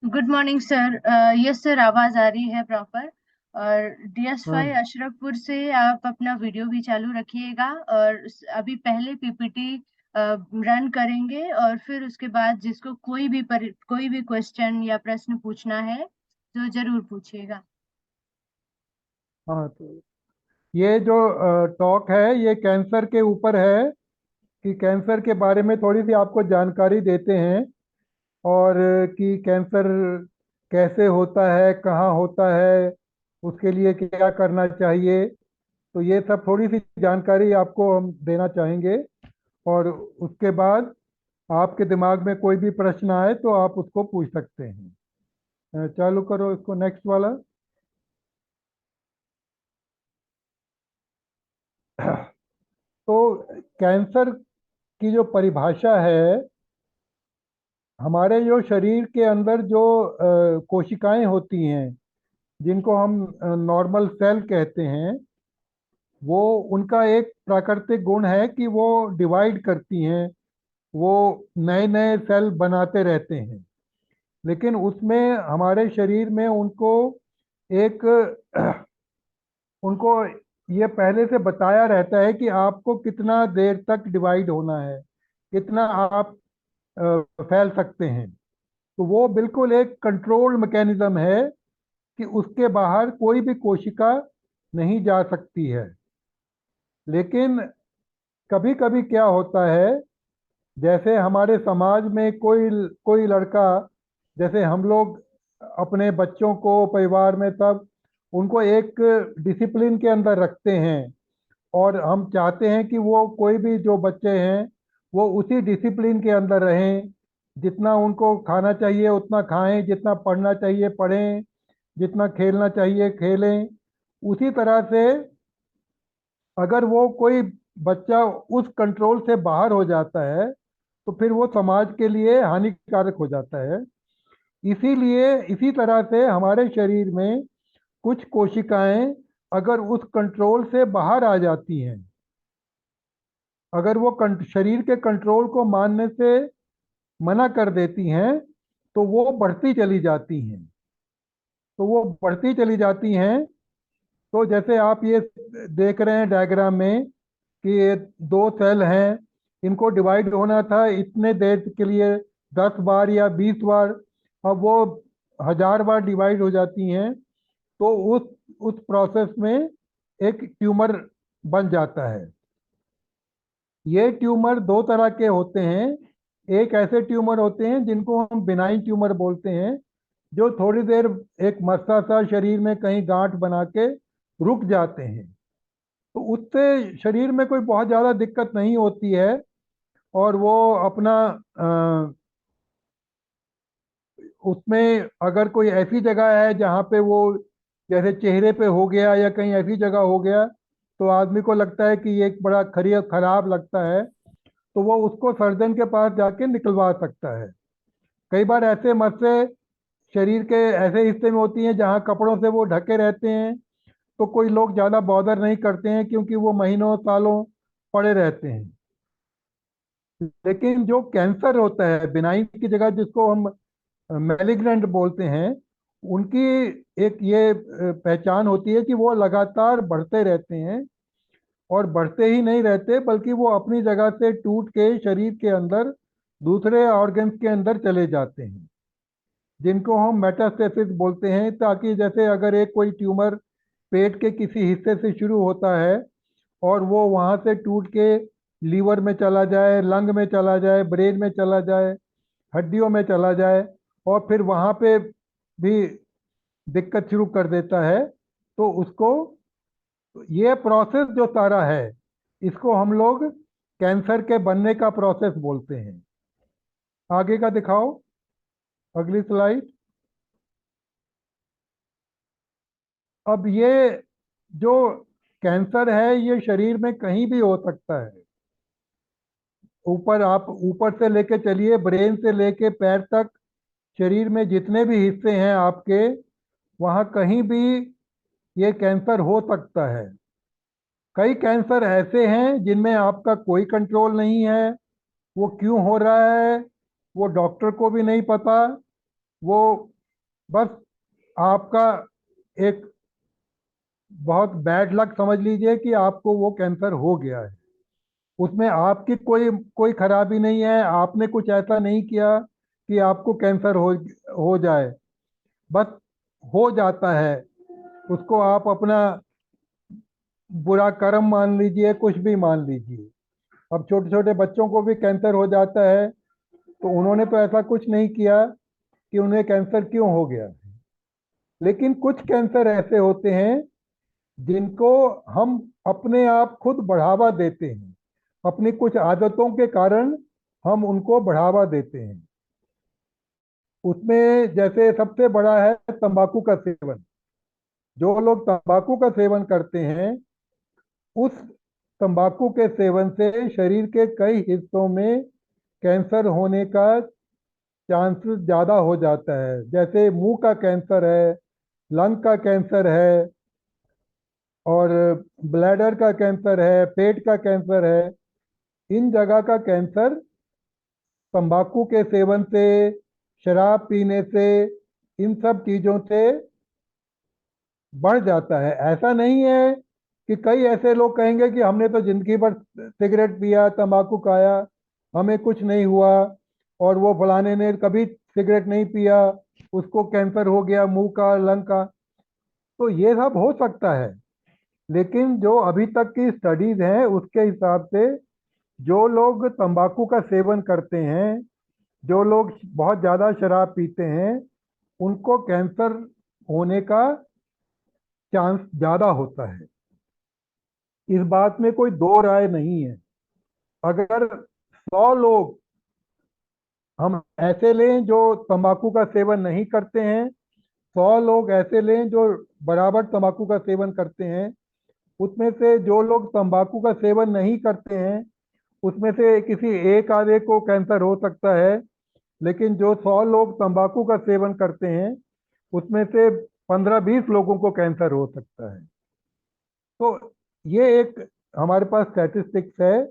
Good morning sir. Yes sir, आवाज आ रही है प्रॉपर। और DS5 हाँ। अशरफपुर से आप अपना वीडियो भी चालू रखिएगा। और अभी पहले PPT रन करेंगे, और फिर उसके बाद जिसको कोई भी क्वेश्चन या प्रश्न पूछना है तो जरूर पूछिएगा। हाँ, तो ये जो टॉक है ये कैंसर के ऊपर है कि कैंसर के बारे में थोड़ी सी आपको जानकारी देते हैं। और कि कैंसर कैसे होता है, कहाँ होता है, उसके लिए क्या करना चाहिए। तो ये सब थोड़ी सी जानकारी आपको हम देना चाहेंगे। और उसके बाद आपके दिमाग में कोई भी प्रश्न आए तो आप उसको पूछ सकते हैं। चालू करो इसको, नेक्स्ट वाला। तो कैंसर की जो परिभाषा है, हमारे जो शरीर के अंदर जो कोशिकाएं होती हैं, जिनको हम नॉर्मल सेल कहते हैं, वो उनका एक प्राकृतिक गुण है कि वो डिवाइड करती हैं। वो नए नए सेल बनाते रहते हैं। लेकिन उसमें हमारे शरीर में उनको एक उनको ये पहले से बताया रहता है कि आपको कितना देर तक डिवाइड होना है, कितना आप फैल सकते हैं। तो वो बिल्कुल एक कंट्रोल मैकेनिज्म है कि उसके बाहर कोई भी कोशिका नहीं जा सकती है। लेकिन कभी कभी क्या होता है, जैसे हमारे समाज में कोई कोई लड़का, जैसे हम लोग अपने बच्चों को परिवार में सब उनको एक डिसिप्लिन के अंदर रखते हैं। और हम चाहते हैं कि वो कोई भी जो बच्चे हैं वो उसी डिसिप्लिन के अंदर रहें। जितना उनको खाना चाहिए उतना खाएं, जितना पढ़ना चाहिए पढ़ें, जितना खेलना चाहिए खेलें। उसी तरह से अगर वो कोई बच्चा उस कंट्रोल से बाहर हो जाता है तो फिर वो समाज के लिए हानिकारक हो जाता है। इसीलिए इसी तरह से हमारे शरीर में कुछ कोशिकाएं अगर उस कंट्रोल से बाहर आ जाती हैं, अगर वो शरीर के कंट्रोल को मानने से मना कर देती हैं, तो वो बढ़ती चली जाती हैं। तो वो बढ़ती चली जाती हैं। तो जैसे आप ये देख रहे हैं डायग्राम में कि ये दो सेल हैं, इनको डिवाइड होना था इतने देर के लिए, 10 बार या 20 बार। अब वो 1000 बार डिवाइड हो जाती हैं। तो उस प्रोसेस में एक ट्यूमर बन जाता है। ये ट्यूमर दो तरह के होते हैं। एक ऐसे ट्यूमर होते हैं जिनको हम बिनाइन ट्यूमर बोलते हैं, जो थोड़ी देर एक मस्सा सा शरीर में कहीं गांठ बना के रुक जाते हैं। तो उससे शरीर में कोई बहुत ज़्यादा दिक्कत नहीं होती है। और वो अपना उसमें अगर कोई ऐसी जगह है जहाँ पे वो, जैसे चेहरे पे हो गया या कहीं ऐसी जगह हो गया, तो आदमी को लगता है कि ये एक बड़ा खराब लगता है, तो वो उसको सर्जन के पास जाके निकलवा सकता है। कई बार ऐसे मस्से शरीर के ऐसे हिस्से में होती हैं जहाँ कपड़ों से वो ढके रहते हैं, तो कोई लोग ज़्यादा बॉदर नहीं करते हैं क्योंकि वो महीनों सालों पड़े रहते हैं। लेकिन जो कैंसर होता है बिनाइन की जगह, जिसको हम मैलिग्नेंट बोलते हैं, उनकी एक ये पहचान होती है कि वो लगातार बढ़ते रहते हैं। और बढ़ते ही नहीं रहते बल्कि वो अपनी जगह से टूट के शरीर के अंदर दूसरे ऑर्गन्स के अंदर चले जाते हैं, जिनको हम मेटास्टेसिस बोलते हैं। ताकि जैसे अगर एक कोई ट्यूमर पेट के किसी हिस्से से शुरू होता है और वो वहाँ से टूट के लीवर में चला जाए, लंग में चला जाए, ब्रेन में चला जाए, हड्डियों में चला जाए, और फिर वहाँ पे भी दिक्कत शुरू कर देता है, तो उसको, ये प्रोसेस जो सारा है, इसको हम लोग कैंसर के बनने का प्रोसेस बोलते हैं। आगे का दिखाओ, अगली स्लाइड। अब ये जो कैंसर है ये शरीर में कहीं भी हो सकता है। ऊपर आप ऊपर से लेके चलिए, ब्रेन से लेके पैर तक, शरीर में जितने भी हिस्से हैं आपके, वहाँ कहीं भी ये कैंसर हो सकता है। कई कैंसर ऐसे हैं जिनमें आपका कोई कंट्रोल नहीं है। वो क्यों हो रहा है वो डॉक्टर को भी नहीं पता। वो बस आपका एक बहुत बैड लक समझ लीजिए कि आपको वो कैंसर हो गया है। उसमें आपकी कोई कोई खराबी नहीं है, आपने कुछ ऐसा नहीं किया कि आपको कैंसर हो जाए। बस हो जाता है, उसको आप अपना बुरा कर्म मान लीजिए, कुछ भी मान लीजिए। अब छोटे छोटे बच्चों को भी कैंसर हो जाता है, तो उन्होंने तो ऐसा कुछ नहीं किया कि उन्हें कैंसर क्यों हो गया। लेकिन कुछ कैंसर ऐसे होते हैं जिनको हम अपने आप खुद बढ़ावा देते हैं, अपनी कुछ आदतों के कारण हम उनको बढ़ावा देते हैं। उसमें जैसे सबसे बड़ा है तंबाकू का सेवन। जो लोग तंबाकू का सेवन करते हैं, उस तंबाकू के सेवन से शरीर के कई हिस्सों में कैंसर होने का चांसेस ज़्यादा हो जाता है। जैसे मुंह का कैंसर है, लंग का कैंसर है, और ब्लैडर का कैंसर है, पेट का कैंसर है। इन जगह का कैंसर तंबाकू के सेवन से, शराब पीने से, इन सब चीज़ों से बढ़ जाता है। ऐसा नहीं है कि कई ऐसे लोग कहेंगे कि हमने तो जिंदगी भर सिगरेट पिया, तंबाकू खाया, हमें कुछ नहीं हुआ, और वो फलाने ने कभी सिगरेट नहीं पिया, उसको कैंसर हो गया मुंह का, लंग का। तो ये सब हो सकता है, लेकिन जो अभी तक की स्टडीज हैं उसके हिसाब से जो लोग तंबाकू का सेवन करते हैं, जो लोग बहुत ज़्यादा शराब पीते हैं, उनको कैंसर होने का चांस ज़्यादा होता है। इस बात में कोई दो राय नहीं है। अगर 100 लोग हम ऐसे लें जो तंबाकू का सेवन नहीं करते हैं, 100 लोग ऐसे लें जो बराबर तंबाकू का सेवन करते हैं, उसमें से जो लोग तंबाकू का सेवन नहीं करते हैं, उसमें से किसी एक आधे को कैंसर हो सकता है। लेकिन जो 100 लोग तंबाकू का सेवन करते हैं, उसमें से 15-20 लोगों को कैंसर हो सकता है। तो ये एक हमारे पास स्टैटिस्टिक्स है,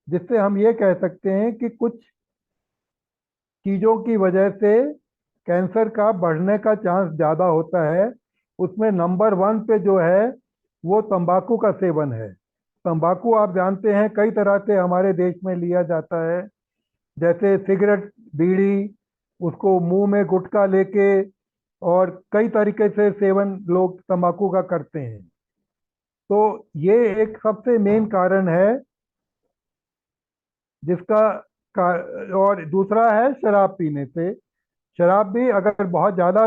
जिससे हम ये कह सकते हैं कि कुछ चीज़ों की वजह से कैंसर का बढ़ने का चांस ज़्यादा होता है। उसमें नंबर 1 पे जो है वो तंबाकू का सेवन है। तंबाकू आप जानते हैं कई तरह से हमारे देश में लिया जाता है। जैसे सिगरेट, बीड़ी, उसको मुंह में गुटखा लेके, और कई तरीके से सेवन लोग तंबाकू का करते हैं। तो ये एक सबसे मेन कारण है जिसका का। और दूसरा है शराब पीने से। शराब भी अगर बहुत ज़्यादा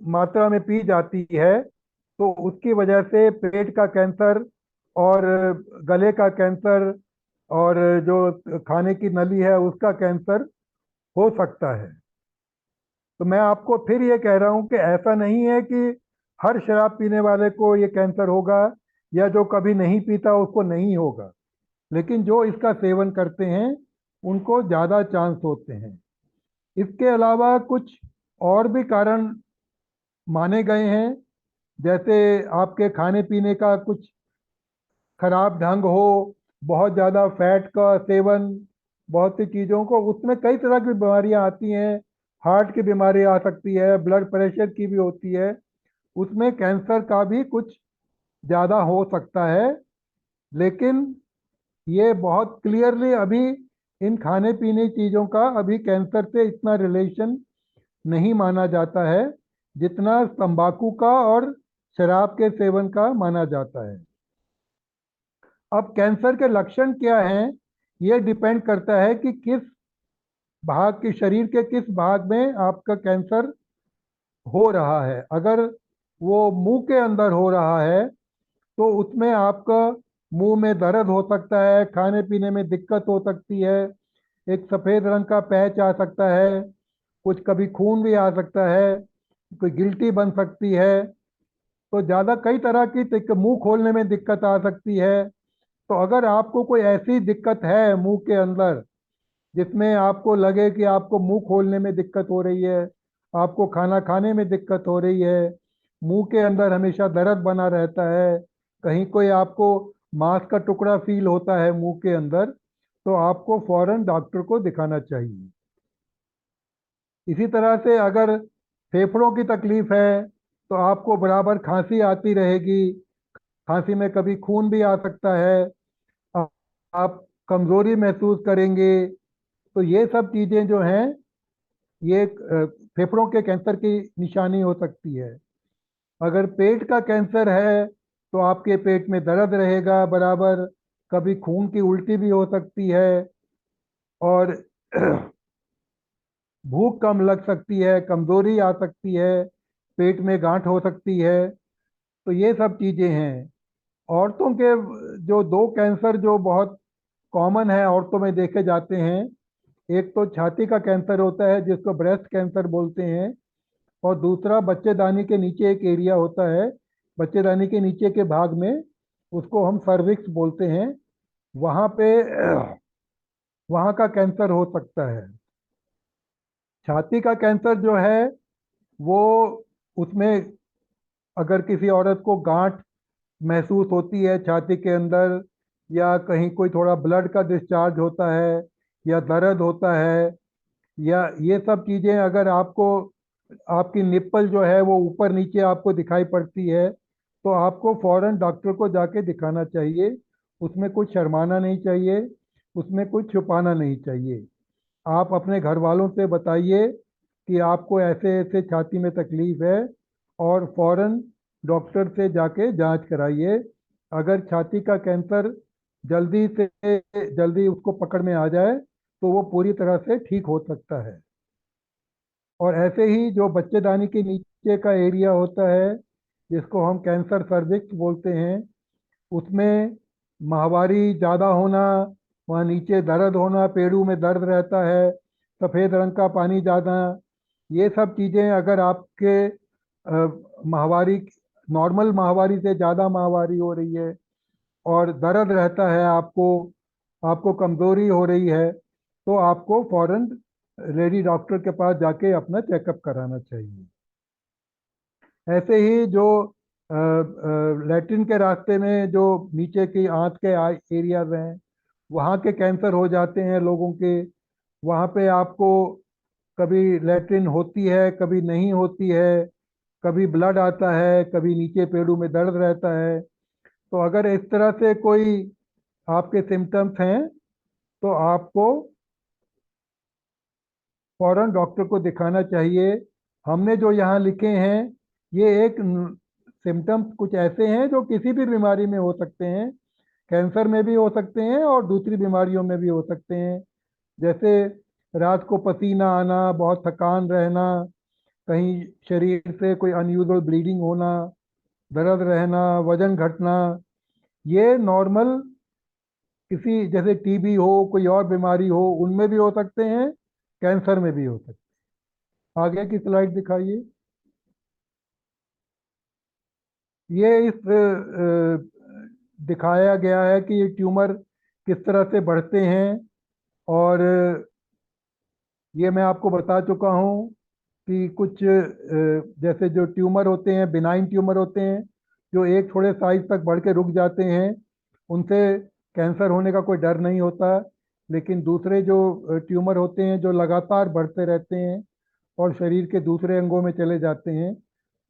मात्रा में पी जाती है, तो उसकी वजह से पेट का कैंसर, और गले का कैंसर, और जो खाने की नली है उसका कैंसर हो सकता है। तो मैं आपको फिर ये कह रहा हूँ कि ऐसा नहीं है कि हर शराब पीने वाले को ये कैंसर होगा, या जो कभी नहीं पीता उसको नहीं होगा। लेकिन जो इसका सेवन करते हैं उनको ज़्यादा चांस होते हैं। इसके अलावा कुछ और भी कारण माने गए हैं। जैसे आपके खाने पीने का कुछ खराब ढंग हो, बहुत ज़्यादा फैट का सेवन, बहुत सी चीज़ों को, उसमें कई तरह की बीमारियां आती हैं। हार्ट की बीमारी आ सकती है, ब्लड प्रेशर की भी होती है। उसमें कैंसर का भी कुछ ज़्यादा हो सकता है। लेकिन ये बहुत क्लियरली अभी इन खाने पीने चीज़ों का अभी कैंसर से इतना रिलेशन नहीं माना जाता है जितना तंबाकू का और शराब के सेवन का माना जाता है। अब कैंसर के लक्षण क्या हैं, ये डिपेंड करता है कि किस भाग के शरीर के किस भाग में आपका कैंसर हो रहा है। अगर वो मुंह के अंदर हो रहा है, तो उसमें आपका मुंह में दर्द हो सकता है, खाने पीने में दिक्कत हो सकती है, एक सफ़ेद रंग का पैच आ सकता है, कुछ कभी खून भी आ सकता है, कोई गिल्टी बन सकती है। तो ज़्यादा कई तरह की मुंह खोलने में दिक्कत आ सकती है। तो अगर आपको कोई ऐसी दिक्कत है मुंह के अंदर जिसमें आपको लगे कि आपको मुंह खोलने में दिक्कत हो रही है, आपको खाना खाने में दिक्कत हो रही है, मुंह के अंदर हमेशा दर्द बना रहता है, कहीं कोई आपको मांस का टुकड़ा फील होता है मुंह के अंदर, तो आपको फौरन डॉक्टर को दिखाना चाहिए। इसी तरह से अगर फेफड़ों की तकलीफ है तो आपको बराबर खांसी आती रहेगी, खांसी में कभी खून भी आ सकता है, आ- आप कमजोरी महसूस करेंगे। तो ये सब चीजें जो हैं ये फेफड़ों के कैंसर की निशानी हो सकती है। अगर पेट का कैंसर है तो आपके पेट में दर्द रहेगा बराबर, कभी खून की उल्टी भी हो सकती है, और भूख कम लग सकती है, कमजोरी आ सकती है, पेट में गांठ हो सकती है। तो ये सब चीजें हैं। औरतों के जो दो कैंसर जो बहुत कॉमन है औरतों में देखे जाते हैं, एक तो छाती का कैंसर होता है जिसको ब्रेस्ट कैंसर बोलते हैं, और दूसरा बच्चेदानी के नीचे एक एरिया होता है, बच्चेदानी के नीचे के भाग में, उसको हम सर्विक्स बोलते हैं। वहाँ पे वहाँ का कैंसर हो सकता है। छाती का कैंसर जो है वो, उसमें अगर किसी औरत को गांठ महसूस होती है छाती के अंदर, या कहीं कोई थोड़ा ब्लड का डिस्चार्ज होता है, या दर्द होता है, या ये सब चीज़ें अगर आपको, आपकी निप्पल जो है वो ऊपर नीचे आपको दिखाई पड़ती है, तो आपको फौरन डॉक्टर को जाके दिखाना चाहिए। उसमें कुछ शर्माना नहीं चाहिए, उसमें कुछ छुपाना नहीं चाहिए। आप अपने घर वालों से बताइए कि आपको ऐसे ऐसे छाती में तकलीफ है, और फौरन डॉक्टर से जाके जांच कराइए। अगर छाती का कैंसर जल्दी से जल्दी उसको पकड़ में आ जाए तो वो पूरी तरह से ठीक हो सकता है। और ऐसे ही जो बच्चेदानी के नीचे का एरिया होता है जिसको हम कैंसर सर्विक्स बोलते हैं, उसमें माहवारी ज़्यादा होना, वहाँ नीचे दर्द होना, पेड़ों में दर्द रहता है, सफ़ेद रंग का पानी ज़्यादा, ये सब चीज़ें अगर आपके माहवारी, नॉर्मल माहवारी से ज़्यादा माहवारी हो रही है, और दर्द रहता है आपको, आपको कमज़ोरी हो रही है, तो आपको फौरन लेडी डॉक्टर के पास जाके अपना चेकअप कराना चाहिए। ऐसे ही जो लैट्रिन के रास्ते में जो नीचे की आंत के एरियाज हैं, वहाँ के कैंसर हो जाते हैं लोगों के। वहाँ पे आपको कभी लैट्रिन होती है, कभी नहीं होती है, कभी ब्लड आता है, कभी नीचे पेड़ों में दर्द रहता है। तो अगर इस तरह से कोई आपके सिम्टम्स हैं तो आपको फौरन डॉक्टर को दिखाना चाहिए। हमने जो यहाँ लिखे हैं ये एक सिम्टम्स कुछ ऐसे हैं जो किसी भी बीमारी में हो सकते हैं, कैंसर में भी हो सकते हैं और दूसरी बीमारियों में भी हो सकते हैं। जैसे रात को पसीना आना, बहुत थकान रहना, कहीं शरीर से कोई अनयूजुअल ब्लीडिंग होना, दर्द रहना, वजन घटना, ये नॉर्मल किसी जैसे टीबी हो, कोई और बीमारी हो, उनमें भी हो सकते हैं, कैंसर में भी हो सकते हैं। आगे की स्लाइड दिखाइए। ये इस दिखाया गया है कि ये ट्यूमर किस तरह से बढ़ते हैं, और ये मैं आपको बता चुका हूँ कि कुछ जैसे जो ट्यूमर होते हैं, बिनाइन ट्यूमर होते हैं, जो एक थोड़े साइज तक बढ़ के रुक जाते हैं, उनसे कैंसर होने का कोई डर नहीं होता। लेकिन दूसरे जो ट्यूमर होते हैं जो लगातार बढ़ते रहते हैं और शरीर के दूसरे अंगों में चले जाते हैं,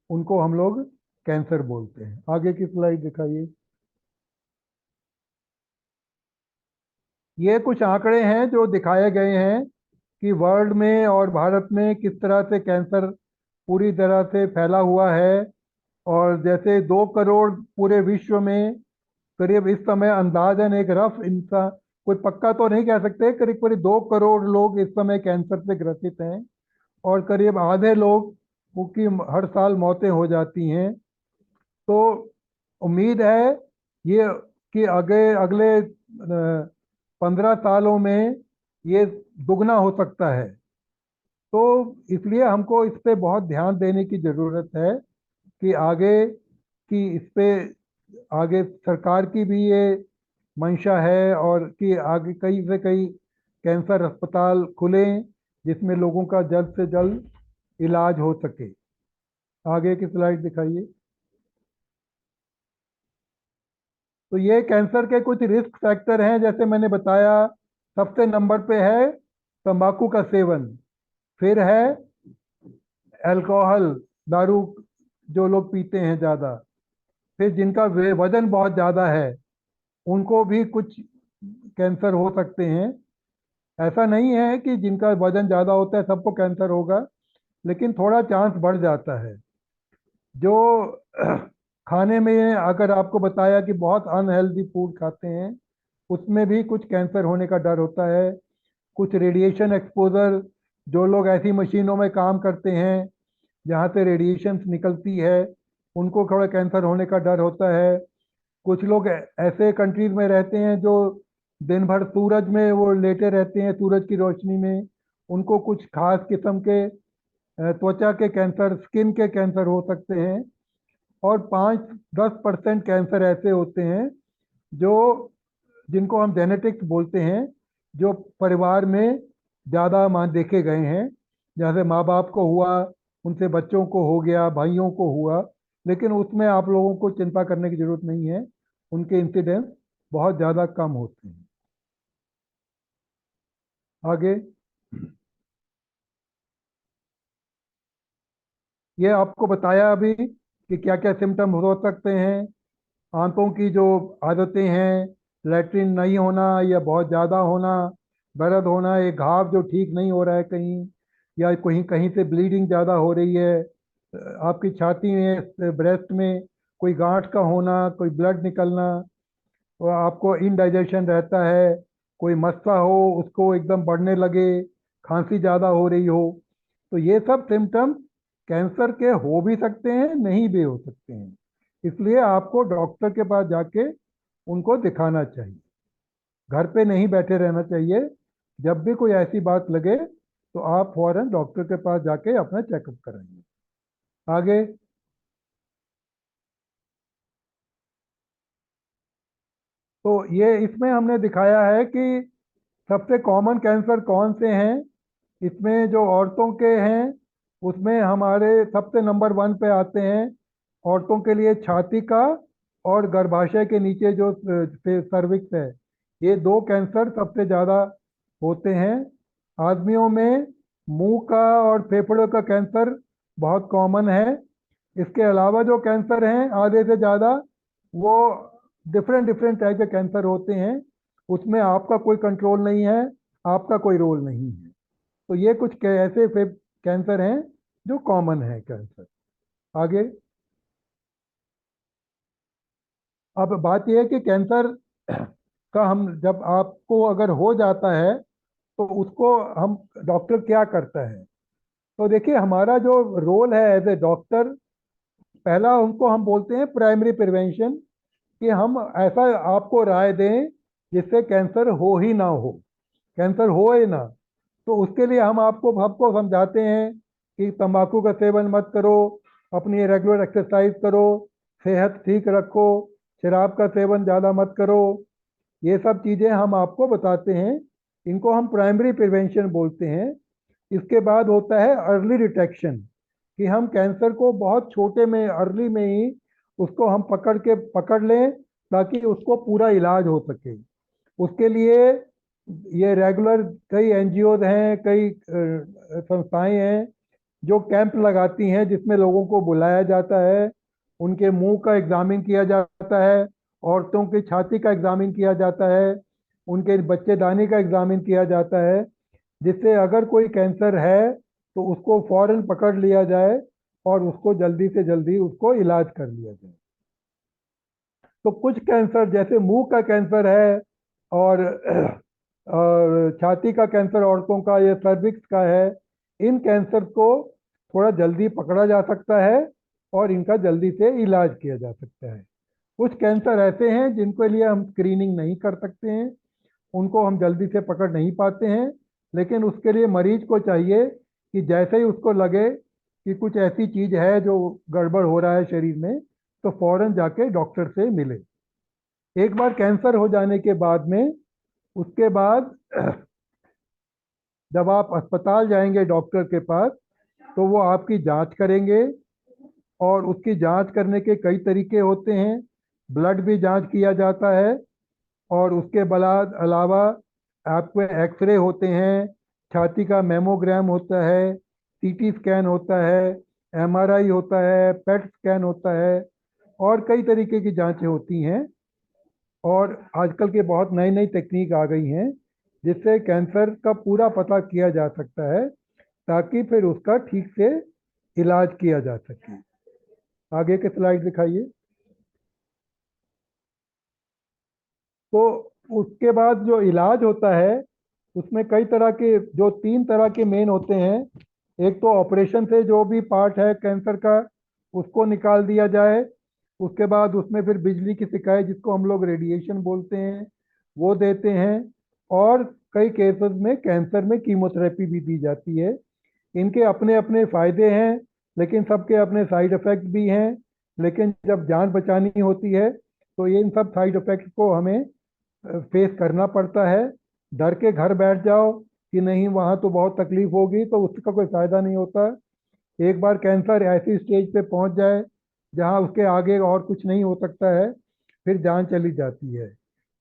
उनको हम लोग कैंसर बोलते हैं। आगे की स्लाइड दिखाइए। ये कुछ आंकड़े हैं जो दिखाए गए हैं कि वर्ल्ड में और भारत में किस तरह से कैंसर पूरी तरह से फैला हुआ है। और जैसे 2 करोड़ पूरे विश्व में, करीब इस समय अंदाजन एक रफ इंसान, कोई पक्का तो नहीं कह सकते, करीब करीब 2 करोड़ लोग इस समय कैंसर से ग्रसित हैं, और करीब आधे लोग की हर साल मौतें हो जाती हैं। तो उम्मीद है ये कि अगले अगले 15 सालों में ये दुगना हो सकता है। तो इसलिए हमको इस पे बहुत ध्यान देने की ज़रूरत है कि आगे की इस पे, आगे सरकार की भी ये मंशा है और कि आगे कई से कई कैंसर अस्पताल खुलें जिसमें लोगों का जल्द से जल्द इलाज हो सके। आगे की स्लाइड दिखाइए। तो ये कैंसर के कुछ रिस्क फैक्टर हैं, जैसे मैंने बताया, सबसे नंबर पे है तंबाकू का सेवन, फिर है अल्कोहल, दारू जो लोग पीते हैं ज़्यादा, फिर जिनका वजन बहुत ज़्यादा है उनको भी कुछ कैंसर हो सकते हैं। ऐसा नहीं है कि जिनका वजन ज़्यादा होता है सबको कैंसर होगा, लेकिन थोड़ा चांस बढ़ जाता है। जो खाने में अगर आपको बताया कि बहुत अनहेल्दी फूड खाते हैं, उसमें भी कुछ कैंसर होने का डर होता है। कुछ रेडिएशन एक्सपोजर, जो लोग ऐसी मशीनों में काम करते हैं जहाँ से रेडिएशन निकलती है, उनको थोड़ा कैंसर होने का डर होता है। कुछ लोग ऐसे कंट्रीज में रहते हैं जो दिन भर सूरज में वो लेटे रहते हैं, सूरज की रोशनी में, उनको कुछ खास किस्म के त्वचा के कैंसर, स्किन के कैंसर हो सकते हैं। और 5-10% कैंसर ऐसे होते हैं जो जिनको हम जेनेटिक्स बोलते हैं, जो परिवार में ज़्यादा मान देखे गए हैं। जैसे माँ बाप को हुआ, उनसे बच्चों को हो गया, भाइयों को हुआ, लेकिन उसमें आप लोगों को चिंता करने की ज़रूरत नहीं है, उनके इंसिडेंस बहुत ज़्यादा कम होते हैं। आगे, ये आपको बताया अभी कि क्या क्या सिम्टम हो सकते हैं। आंतों की जो आदतें हैं, लैट्रिन नहीं होना या बहुत ज़्यादा होना, दर्द होना, एक घाव जो ठीक नहीं हो रहा है कहीं, या कहीं कहीं से ब्लीडिंग ज़्यादा हो रही है, आपकी छाती में, ब्रेस्ट में कोई गांठ का होना, कोई ब्लड निकलना, और आपको इनडाइजेशन रहता है, कोई मस्सा हो उसको एकदम बढ़ने लगे, खांसी ज़्यादा हो रही हो, तो ये सब सिम्टम्स कैंसर के हो भी सकते हैं, नहीं भी हो सकते हैं। इसलिए आपको डॉक्टर के पास जाके उनको दिखाना चाहिए, घर पे नहीं बैठे रहना चाहिए। जब भी कोई ऐसी बात लगे तो आप फौरन डॉक्टर के पास जाके अपना चेकअप कराइए। आगे, तो ये इसमें हमने दिखाया है कि सबसे कॉमन कैंसर कौन से हैं। इसमें जो औरतों के हैं उसमें हमारे सबसे नंबर 1 पे आते हैं औरतों के लिए छाती का और गर्भाशय के नीचे जो सर्विक्स है, ये दो कैंसर सबसे ज़्यादा होते हैं। आदमियों में मुंह का और फेफड़ों का कैंसर बहुत कॉमन है। इसके अलावा जो कैंसर हैं आधे से ज़्यादा, वो डिफरेंट डिफरेंट टाइप के कैंसर होते हैं, उसमें आपका कोई कंट्रोल नहीं है, आपका कोई रोल नहीं है। तो ये कुछ ऐसे कैंसर हैं जो कॉमन है कैंसर। आगे, अब बात यह है कि कैंसर का हम जब आपको अगर हो जाता है तो उसको हम डॉक्टर क्या करता है। तो देखिए, हमारा जो रोल है एज ए डॉक्टर, पहला उनको हम बोलते हैं प्राइमरी प्रिवेंशन, कि हम ऐसा आपको राय दें जिससे कैंसर हो ही ना हो, कैंसर हो ही ना। तो उसके लिए हम आपको सबको समझाते हैं कि तंबाकू का सेवन मत करो, अपनी रेगुलर एक्सरसाइज करो, सेहत ठीक रखो, शराब का सेवन ज़्यादा मत करो। ये सब चीज़ें हम आपको बताते हैं, इनको हम प्राइमरी प्रिवेंशन बोलते हैं। इसके बाद होता है अर्ली डिटेक्शन, कि हम कैंसर को बहुत छोटे में, अर्ली में ही उसको हम पकड़ लें ताकि उसको पूरा इलाज हो सके। उसके लिए ये रेगुलर कई एनजीओज हैं, कई संस्थाएं हैं जो कैंप लगाती हैं, जिसमें लोगों को बुलाया जाता है, उनके मुंह का एग्जामिन किया जाता है, औरतों की छाती का एग्जामिन किया जाता है, उनके बच्चेदानी का एग्जामिन किया जाता है, जिससे अगर कोई कैंसर है तो उसको फौरन पकड़ लिया जाए और उसको जल्दी से जल्दी उसको इलाज कर लिया जाए। तो कुछ कैंसर जैसे मुंह का कैंसर है, और छाती का कैंसर औरतों का, या सर्विक्स का है, इन कैंसर को थोड़ा जल्दी पकड़ा जा सकता है और इनका जल्दी से इलाज किया जा सकता है। कुछ कैंसर ऐसे हैं जिनके लिए हम स्क्रीनिंग नहीं कर सकते हैं, उनको हम जल्दी से पकड़ नहीं पाते हैं, लेकिन उसके लिए मरीज को चाहिए कि जैसे ही उसको लगे कि कुछ ऐसी चीज़ है जो गड़बड़ हो रहा है शरीर में, तो फौरन जाके डॉक्टर से मिले। एक बार कैंसर हो जाने के बाद में, उसके बाद जब आप अस्पताल जाएंगे डॉक्टर के पास, तो वो आपकी जांच करेंगे, और उसकी जांच करने के कई तरीके होते हैं। ब्लड भी जांच किया जाता है, और उसके बाद अलावा आपके एक्सरे होते हैं, छाती का मेमोग्राम होता है, सीटी स्कैन होता है, एमआरआई होता है, पेट स्कैन होता है, और कई तरीके की जांचें होती हैं। और आजकल के बहुत नई नई तकनीक आ गई हैं जिससे कैंसर का पूरा पता किया जा सकता है, ताकि फिर उसका ठीक से इलाज किया जा सके। आगे के स्लाइड दिखाइए। तो उसके बाद जो इलाज होता है उसमें कई तरह के, जो 3 तरह के मेन होते हैं। एक तो ऑपरेशन से जो भी पार्ट है कैंसर का उसको निकाल दिया जाए। उसके बाद उसमें फिर बिजली की सिकाई, जिसको हम लोग रेडिएशन बोलते हैं, वो देते हैं। और कई केसेस में कैंसर में कीमोथेरेपी भी दी जाती है। इनके अपने अपने फायदे हैं, लेकिन सबके अपने साइड इफेक्ट भी हैं। लेकिन जब जान बचानी होती है तो ये इन सब साइड इफेक्ट्स को हमें फेस करना पड़ता है। डर के घर बैठ जाओ कि नहीं वहाँ तो बहुत तकलीफ होगी, तो उसका कोई फायदा नहीं होता। एक बार कैंसर ऐसी स्टेज पे पहुँच जाए जहाँ उसके आगे और कुछ नहीं हो सकता है, फिर जान चली जाती है।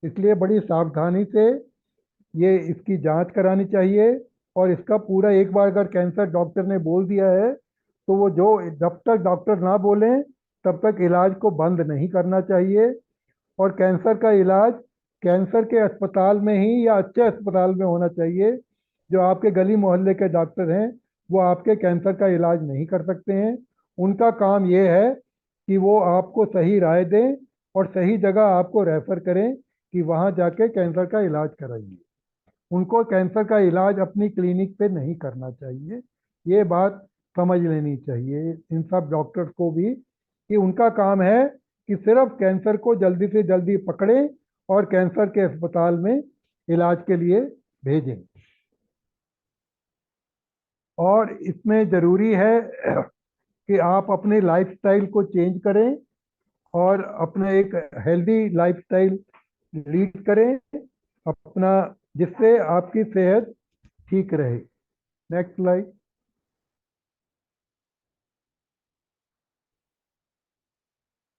इसलिए बड़ी सावधानी से ये इसकी जांच करानी चाहिए। और इसका पूरा, एक बार अगर कैंसर डॉक्टर ने बोल दिया है तो वो जो, जब तक डॉक्टर ना बोले तब तक इलाज को बंद नहीं करना चाहिए। और कैंसर का इलाज कैंसर के अस्पताल में ही या अच्छे अस्पताल में होना चाहिए। जो आपके गली मोहल्ले के डॉक्टर हैं वो आपके कैंसर का इलाज नहीं कर सकते हैं। उनका काम ये है कि वो आपको सही राय दें और सही जगह आपको रेफर करें कि वहाँ जाके कैंसर का इलाज कराइए। उनको कैंसर का इलाज अपनी क्लिनिक पे नहीं करना चाहिए। ये बात समझ लेनी चाहिए इन सब डॉक्टर्स को भी, कि उनका काम है कि सिर्फ कैंसर को जल्दी से जल्दी पकड़ें और कैंसर के अस्पताल में इलाज के लिए भेजें। और इसमें ज़रूरी है कि आप अपने लाइफस्टाइल को चेंज करें और अपना एक हेल्दी लाइफस्टाइल लीड करें अपना, जिससे आपकी सेहत ठीक रहे। Next slide.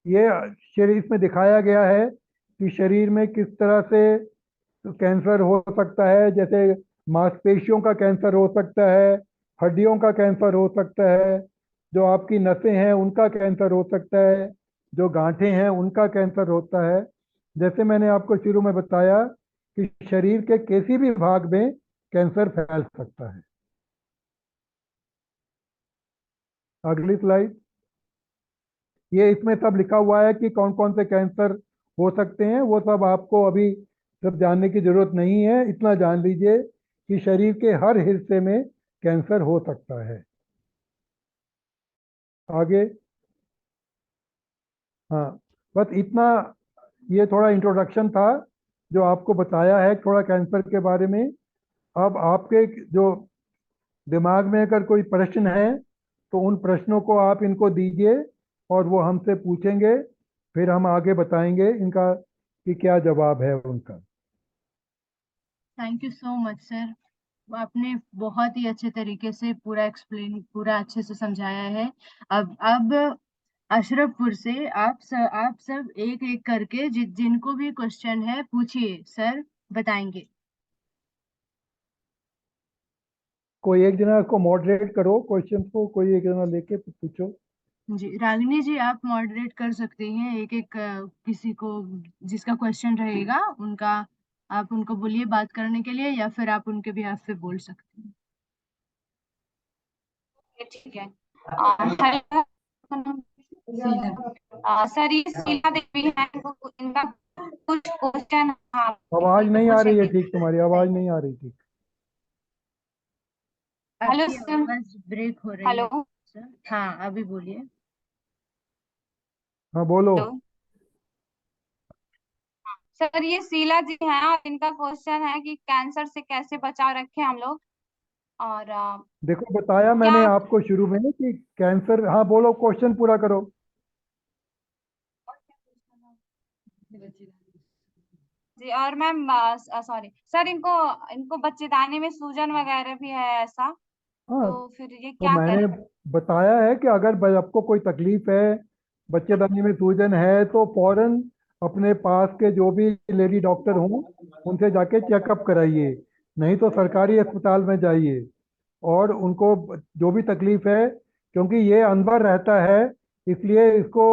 ये शरीर इसमें दिखाया गया है कि शरीर में किस तरह से कैंसर हो सकता है। जैसे मांसपेशियों का कैंसर हो सकता है, हड्डियों का कैंसर हो सकता है, जो आपकी नसें हैं उनका कैंसर हो सकता है, जो गांठें हैं उनका कैंसर होता है। जैसे मैंने आपको शुरू में बताया कि शरीर के किसी भी भाग में कैंसर फैल सकता है। अगली स्लाइड। ये इसमें सब लिखा हुआ है कि कौन कौन से कैंसर हो सकते हैं। वो सब आपको अभी सब जानने की जरूरत नहीं है। इतना जान लीजिए कि शरीर के हर हिस्से में कैंसर हो सकता है। आगे। हाँ, बस इतना। ये थोड़ा इंट्रोडक्शन था जो आपको बताया है थोड़ा कैंसर के बारे में। अब आपके जो दिमाग में अगर कोई प्रश्न है तो उन प्रश्नों को आप इनको दीजिए और वो हमसे पूछेंगे, फिर हम आगे बताएंगे इनका कि क्या जवाब है उनका। Thank you so much sir. आपने बहुत ही अच्छे तरीके से पूरा एक्सप्लेन, पूरा अच्छे से समझाया है। अब अशरफपुर से आप सब एक एक करके जिनको भी क्वेश्चन है पूछिए, सर बताएंगे। कोई एक जना को मॉडरेट करो, क्वेश्चन को कोई एक जना लेके पूछो। जी रागिनी जी, आप मॉडरेट कर सकती हैं एक एक किसी को जिसका क्वेश्चन रहेगा उनका, आप उनको बोलिए बात करने के लिए, या फिर आप उनके बिहाफ पे बोल सकते हैं। ठीक है। हेलो सर, ये शीला देवी है, इनका कुछ क्वेश्चन, हाँ आवाज नहीं आ रही है पूछेंगे। ठीक, तुम्हारी आवाज नहीं आ रही ठीक। हेलो आपकी सर। आवाज ब्रेक हो रही है हेलो सर। हाँ अभी बोलिए। हाँ बोलो। हेलो सर, ये शीला जी हैं और इनका क्वेश्चन है कि कैंसर से कैसे बचाव रखें हम लोग। और देखो बताया मैंने क्या आपको शुरू में कि कैंसर, हाँ बोलो क्वेश्चन पूरा करो। जी, और मैम सॉरी सर, इनको इनको बच्चेदानी में सूजन वगैरह भी है ऐसा, हाँ, तो फिर ये तो क्या मैंने करें। बताया है कि अगर आपको कोई तकलीफ है, बच्चेदानी में सूजन है, तो फौरन अपने पास के जो भी लेडी डॉक्टर हों उनसे जाके चेकअप कराइए, नहीं तो सरकारी अस्पताल में जाइए। और उनको जो भी तकलीफ है, क्योंकि ये अंदर रहता है, इसलिए इसको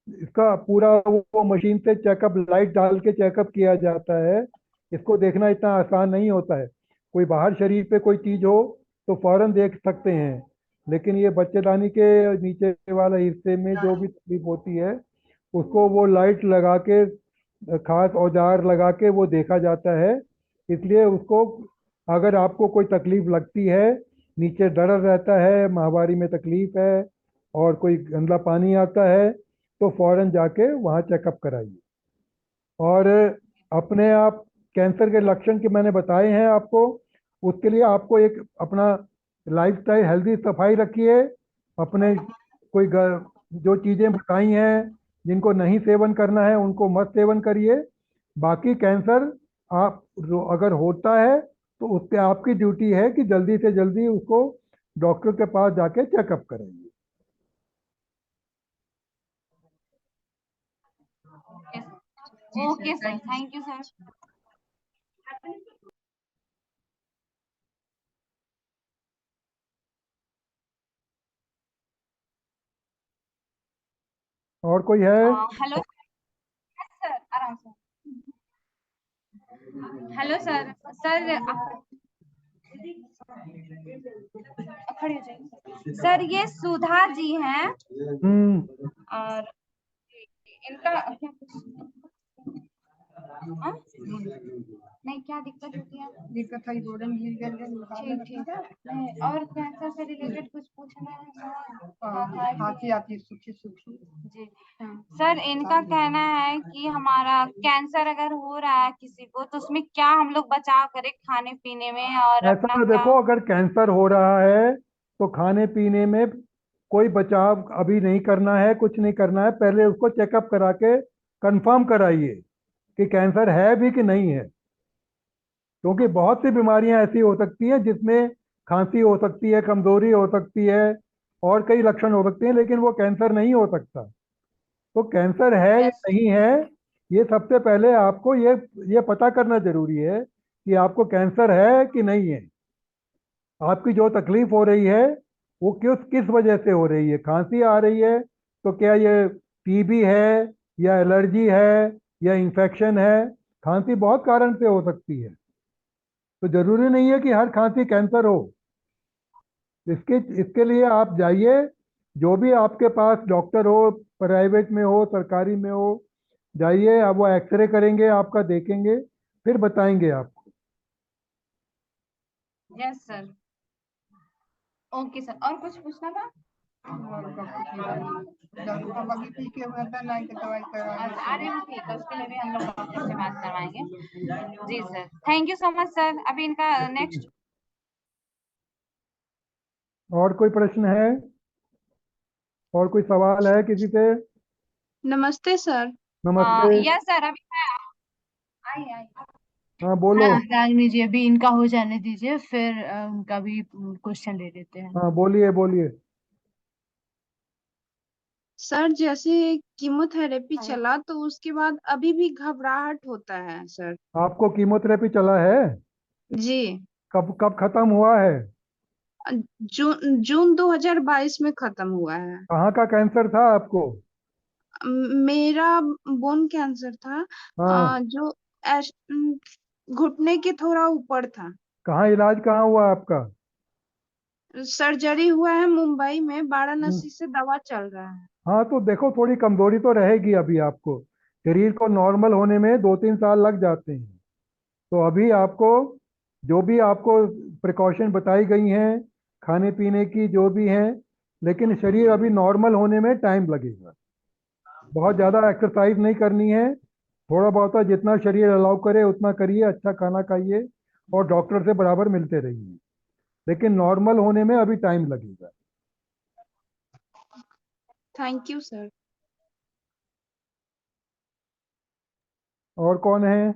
इसका पूरा वो मशीन से चेकअप, लाइट डाल के चेकअप किया जाता है। इसको देखना इतना आसान नहीं होता है। कोई बाहर शरीर पे कोई चीज़ हो तो फौरन देख सकते हैं, लेकिन ये बच्चेदानी के नीचे वाले हिस्से में जो भी तकलीफ होती है उसको वो लाइट लगा के, खास औजार लगा के वो देखा जाता है। इसलिए उसको, अगर आपको कोई तकलीफ लगती है, नीचे दर्द रहता है, माहवारी में तकलीफ है और कोई गंदा पानी आता है, तो फौरन जाके वहाँ चेकअप कराइए। और अपने आप कैंसर के लक्षण के मैंने बताए हैं आपको, उसके लिए आपको एक अपना लाइफस्टाइल हेल्दी सफाई रखिए। अपने कोई जो चीज़ें बताई हैं जिनको नहीं सेवन करना है उनको मत सेवन करिए। बाकी कैंसर आप अगर होता है तो उस पे आपकी ड्यूटी है कि जल्दी से जल्दी उसको डॉक्टर के पास जाके चेकअप कराइए। Okay sir, thank you sir. और कोई है? हेलो सर, आराम से। Hello sir. सर खड़ी हो जाइए। सर ये सुधा जी हैं और इनका क्या हाँ? नहीं, क्या दिक्कत होती है? दिक्कत है गोल्डन ठीक ठीक है। और कैंसर से रिलेटेड कुछ पूछना है सर? खांसी आती है सूखी सूखी। जी सर, इनका कहना है कि हमारा कैंसर अगर हो रहा है किसी को तो उसमें क्या हम लोग बचाव करें खाने पीने में और अपना ऐसा क्या? देखो, अगर कैंसर हो रहा है तो खाने पीने में कोई बचाव अभी नहीं करना है, कुछ नहीं करना है। पहले उसको चेकअप करा के कंफर्म कराइए कि कैंसर है भी कि नहीं है, क्योंकि बहुत सी बीमारियां ऐसी हो सकती हैं जिसमें खांसी हो सकती है, कमजोरी हो सकती है और कई लक्षण हो सकते हैं, लेकिन वो कैंसर नहीं हो सकता। तो कैंसर है या यस। नहीं है, ये सबसे पहले आपको ये पता करना जरूरी है कि आपको कैंसर है कि नहीं है। आपकी जो तकलीफ हो रही है वो किस किस वजह से हो रही है। खांसी आ रही है तो क्या ये टीबी है या एलर्जी है या इन्फेक्शन है? खांसी बहुत कारण से हो सकती है, तो जरूरी नहीं है कि हर खांसी कैंसर हो। इसके इसके लिए आप जाइए, जो भी आपके पास डॉक्टर हो, प्राइवेट में हो सरकारी में हो, जाइए। अब वो एक्सरे करेंगे, आपका देखेंगे, फिर बताएंगे आपको। Yes sir. ओके सर, और कुछ पूछना था? बाकी पी के हुआ ना कि दवाई करा अरे वो ठीक है, उसके लिए भी हम लोग डॉक्टर से बात करवाएंगे। जी sir, thank you so much sir. अभी इनका नेक्स्ट। और कोई प्रश्न है? और कोई सवाल है किसी से? नमस्ते सर। नमस्ते। यस सर, अभी मैं आई आई। हाँ बोलो। हाँ रागनी जी, अभी इनका हो जाने दीजिए, फिर उनका भी क्वेश्चन ले लेते हैं। हाँ बोलिए बोलिए। सर जैसे कीमोथेरेपी चला तो उसके बाद अभी भी घबराहट होता है सर। आपको कीमोथेरेपी चला है? जी। कब कब खत्म हुआ है? जून जून 2022 में खत्म हुआ है। कहाँ का कैंसर था आपको? मेरा बोन कैंसर था। हाँ। जो घुटने के थोड़ा ऊपर था। कहाँ इलाज कहाँ हुआ आपका? सर्जरी हुआ है मुंबई में, हम्म, वाराणसी से दवा चल रहा है। हाँ तो देखो, थोड़ी कमजोरी तो रहेगी अभी आपको। शरीर को नॉर्मल होने में 2-3 साल लग जाते हैं। तो अभी आपको जो भी आपको प्रिकॉशन बताई गई हैं खाने पीने की जो भी हैं, लेकिन शरीर अभी नॉर्मल होने में टाइम लगेगा। बहुत ज़्यादा एक्सरसाइज नहीं करनी है, थोड़ा बहुत जितना शरीर अलाउ करे उतना करिए, अच्छा खाना खाइए और डॉक्टर से बराबर मिलते रहिए, लेकिन नॉर्मल होने में अभी टाइम लगेगा। Thank you sir. और कौन है?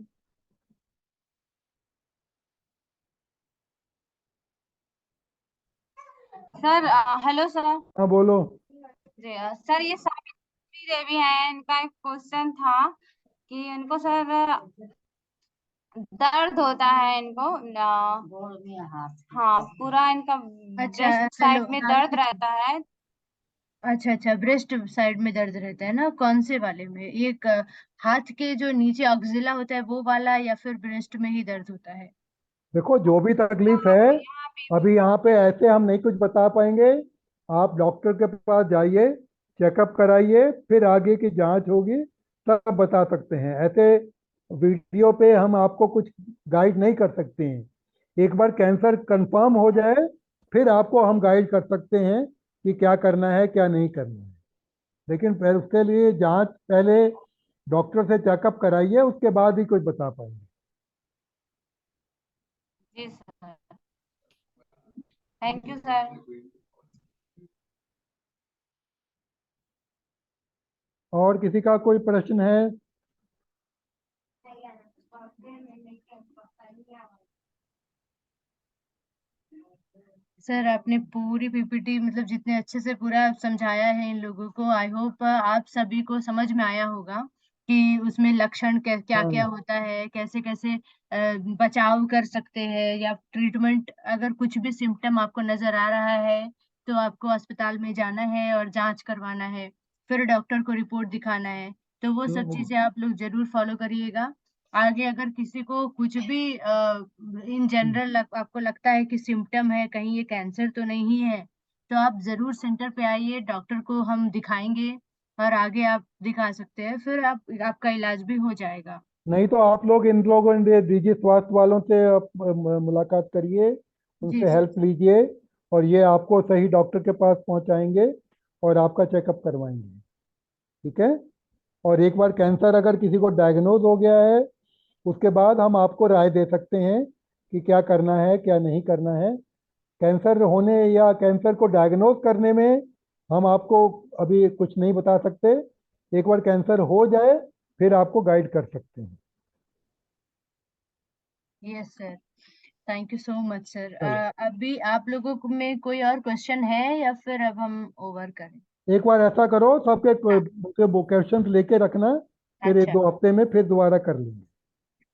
Sir hello sir. हाँ बोलो। जी सर, ये सावित्री देवी हैं, इनका एक क्वेश्चन था कि इनको सर दर्द होता है इनको हाँ, पूरा इनका अच्छा, ब्रेस्ट हेलो, साइड में दर्द रहता है। अच्छा अच्छा, ब्रेस्ट साइड में दर्द रहता है ना? कौन से वाले में? एक हाथ के जो नीचे अक्जिला होता है वो वाला, या फिर ब्रेस्ट में ही दर्द होता है? देखो, जो भी तकलीफ है, यहाँ पे भी। अभी यहाँ पे ऐसे हम नहीं कुछ बता पाएंगे। आप डॉक्टर के पास जाइए, चेकअप कराइए, फिर आगे की जांच होगी, तब बता सकते हैं। ऐसे वीडियो पे हम आपको कुछ गाइड नहीं कर सकते हैं। एक बार कैंसर कंफर्म हो जाए, फिर आपको हम गाइड कर सकते हैं कि क्या करना है क्या नहीं करना है। लेकिन पहले उसके लिए जांच, पहले डॉक्टर से चेकअप कराइए, उसके बाद ही कुछ बता पाएंगे। जी सर, थैंक यू सर। और किसी का कोई प्रश्न है? सर, आपने पूरी पीपीटी मतलब जितने अच्छे से पूरा समझाया है इन लोगों को, आई होप आप सभी को समझ में आया होगा कि उसमें लक्षण क्या क्या हाँ। होता है, कैसे कैसे बचाव कर सकते हैं, या ट्रीटमेंट। अगर कुछ भी सिम्टम आपको नजर आ रहा है तो आपको अस्पताल में जाना है और जांच करवाना है, फिर डॉक्टर को रिपोर्ट दिखाना है। तो वो सब हम्म। चीजें आप लोग जरूर फॉलो करिएगा। आगे अगर किसी को कुछ भी इन जनरल आपको लगता है कि सिम्टम है, कहीं ये कैंसर तो नहीं है, तो आप जरूर सेंटर पे आइए, डॉक्टर को हम दिखाएंगे और आगे आप दिखा सकते हैं, फिर आपका इलाज भी हो जाएगा। नहीं तो आप लोग इन लोगों ने दीजिए, स्वास्थ्य वालों से आप मुलाकात करिए, जी उनसे जी। हेल्प लीजिए, और ये आपको सही डॉक्टर के पास पहुंचाएंगे और आपका चेकअप करवाएंगे। ठीक है? और एक बार कैंसर अगर किसी को डायग्नोज हो गया है, उसके बाद हम आपको राय दे सकते हैं कि क्या करना है क्या नहीं करना है। कैंसर होने या कैंसर को डायग्नोज करने में हम आपको अभी कुछ नहीं बता सकते। एक बार कैंसर हो जाए, फिर आपको गाइड कर सकते हैं। Yes sir, thank you so much sir. चलो, अभी आप लोगों में कोई और क्वेश्चन है या फिर अब हम ओवर करें? एक बार ऐसा करो, सबके हाँ। क्वेश्चंस लेके रखना, फिर एक अच्छा दो हफ्ते में फिर दोबारा कर लेंगे।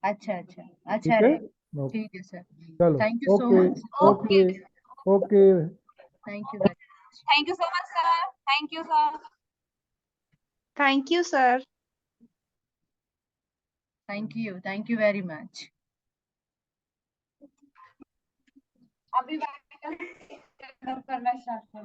अच्छा अच्छा, अच्छा ठीक है? रहेगा। ओके। ठीक है सर। चलो। Thank you so okay. Much. Okay, okay. Okay. Thank you very much. Thank you so much sir, thank you sir. Thank you sir. Thank you very much. अभी करना स्टार्ट